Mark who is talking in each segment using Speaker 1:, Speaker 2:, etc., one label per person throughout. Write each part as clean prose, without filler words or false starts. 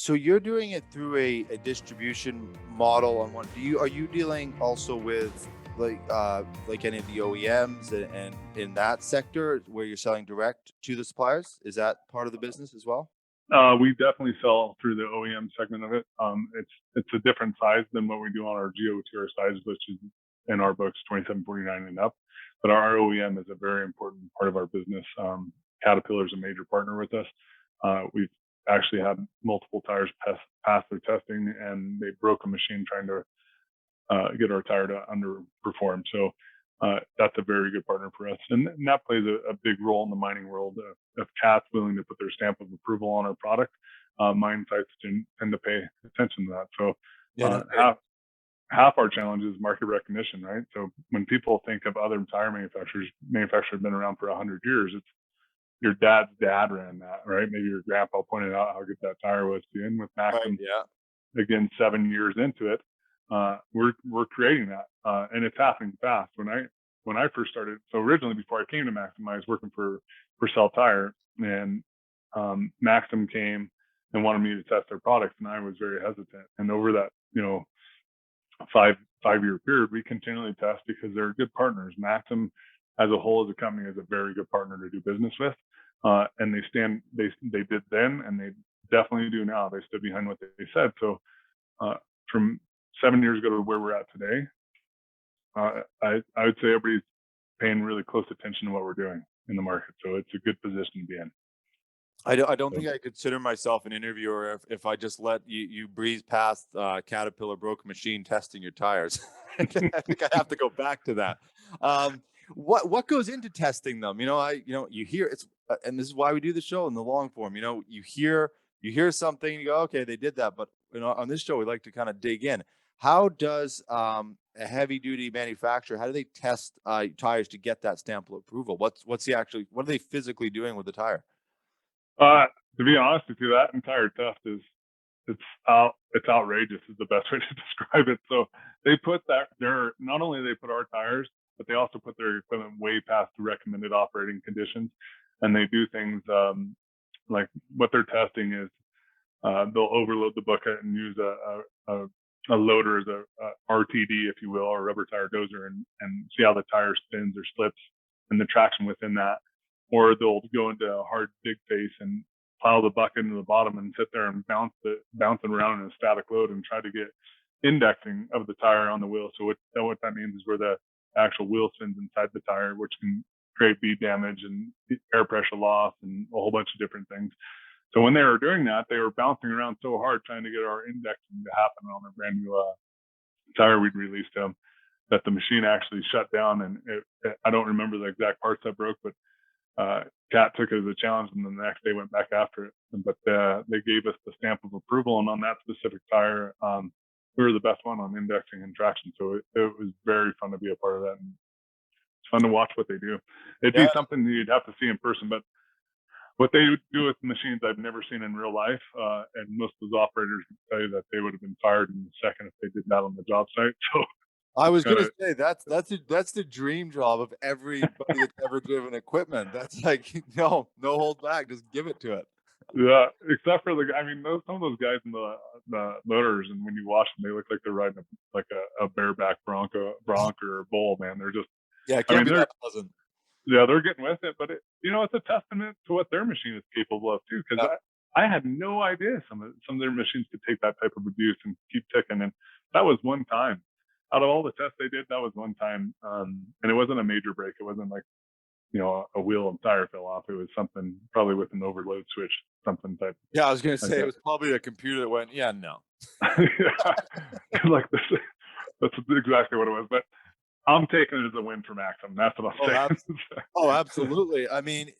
Speaker 1: So you're doing it through a distribution model on one. Are you dealing also with like any of the OEMs and in that sector where you're selling direct to the suppliers? Is that part of the business as well?
Speaker 2: We definitely sell through the OEM segment of it. It's a different size than what we do on our Geo tier size, which is in our books 2749 and up. But our OEM is a very important part of our business. Caterpillar is a major partner with us. We've actually had multiple tires pass their testing, and they broke a machine trying to get our tire to underperform. So that's a very good partner for us, and that plays a big role in the mining world. If Cat's willing to put their stamp of approval on our product, mine sites tend to pay attention to that. So
Speaker 1: Yeah, no,
Speaker 2: half our challenge is market recognition, right? So when people think of other tire manufacturers have been around for 100 years, it's your dad's dad ran that, right? Maybe your grandpa pointed out how good that tire was to you. And with
Speaker 1: right,
Speaker 2: Maxim,
Speaker 1: yeah.
Speaker 2: again, 7 years into it, we're creating that, and it's happening fast. When I first started, so originally before I came to Maxim, I was working for Cell Tire, and Maxim came and wanted me to test their products, and I was very hesitant. And over that, 5 year period, we continually test because they're good partners. Maxim, as a whole, as a company, is a very good partner to do business with, and they did then, and they definitely do now. They stood behind what they said. So from 7 years ago to where we're at today, I would say everybody's paying really close attention to what we're doing in the market. So it's a good position to be in.
Speaker 1: I don't
Speaker 2: So,
Speaker 1: think I consider myself an interviewer if I just let you breeze past Caterpillar broke machine testing your tires. I think I have to go back to that. What goes into testing them? You hear it's and this is why we do the show in the long form. You hear something, you go, okay, they did that, but on this show we like to kind of dig in. How does a heavy duty manufacturer, how do they test tires to get that stamp of approval? What are they physically doing with the tire?
Speaker 2: to be honest with you, that entire test it's outrageous is the best way to describe it. So they put not only they put our tires, but they also put their equipment way past the recommended operating conditions, and they do things like what they're testing is they'll overload the bucket and use a loader as a RTD, if you will, or rubber tire dozer, and see how the tire spins or slips and the traction within that. Or they'll go into a hard dig face and pile the bucket into the bottom and sit there and bounce it around in a static load and try to get indexing of the tire on the wheel. So what that means is where the actual wheel spins inside the tire, which can create bead damage and air pressure loss and a whole bunch of different things. So when they were doing that, they were bouncing around so hard trying to get our indexing to happen on a brand new tire we'd released them, that the machine actually shut down. And I don't remember the exact parts that broke, but Cat took it as a challenge, and then the next day went back after it. But they gave us the stamp of approval, and on that specific tire, we were the best one on indexing and traction. So it was very fun to be a part of that, and it's fun to watch what they do. It'd be
Speaker 1: Yeah.
Speaker 2: something you'd have to see in person, but what they do with machines I've never seen in real life, and most of those operators would tell you that they would have been fired in a second if they did that on the job site. So
Speaker 1: I
Speaker 2: it's
Speaker 1: was
Speaker 2: kind
Speaker 1: gonna
Speaker 2: of
Speaker 1: say that's the dream job of everybody that's ever driven equipment. That's like, no hold back, just give it to it.
Speaker 2: yeah, except for some of those guys in the motors, and when you watch them, they look like they're riding a bareback bronc or bull. Man, they're just,
Speaker 1: Yeah, it
Speaker 2: I
Speaker 1: can't
Speaker 2: mean,
Speaker 1: be
Speaker 2: they're
Speaker 1: that pleasant.
Speaker 2: yeah, they're getting with it, but it's a testament to what their machine is capable of too. Because
Speaker 1: Yeah.
Speaker 2: I had no idea some of their machines could take that type of abuse and keep ticking, and that was one time. Out of all the tests they did, that was one time, and it wasn't a major break. It wasn't like a wheel and tire fell off. It was something probably with an overload switch, something type
Speaker 1: Yeah, I was gonna
Speaker 2: like
Speaker 1: say it
Speaker 2: that.
Speaker 1: was probably a computer that went, yeah, no.
Speaker 2: Yeah, like this. That's exactly what it was. But I'm taking it as a win for Maxim. That's what I'm
Speaker 1: Oh,
Speaker 2: saying.
Speaker 1: oh, absolutely. I mean,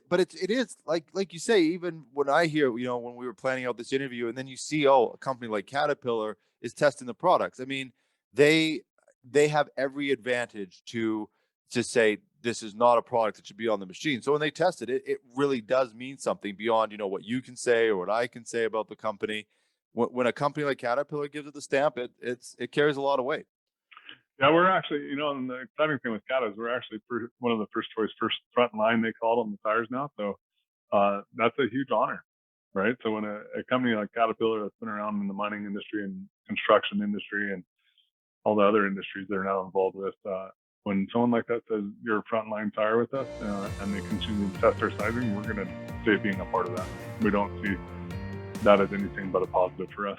Speaker 1: but it is like you say, even when I hear, when we were planning out this interview, and then you see, a company like Caterpillar is testing the products. I mean, they they have every advantage to say this is not a product that should be on the machine. So when they test it, it really does mean something beyond, what you can say or what I can say about the company. When a company like Caterpillar gives it the stamp, it carries a lot of weight.
Speaker 2: Yeah, we're actually, and the exciting thing with Cat is we're actually one of the first choice, first front line, they call them, the tires now. So that's a huge honor. right? So when a company like Caterpillar that's been around in the mining industry and construction industry and all the other industries they're now involved with, when someone like that says you're a frontline tire with us, and they continue to test our sizing, we're going to stay being a part of that. We don't see that as anything but a positive for us.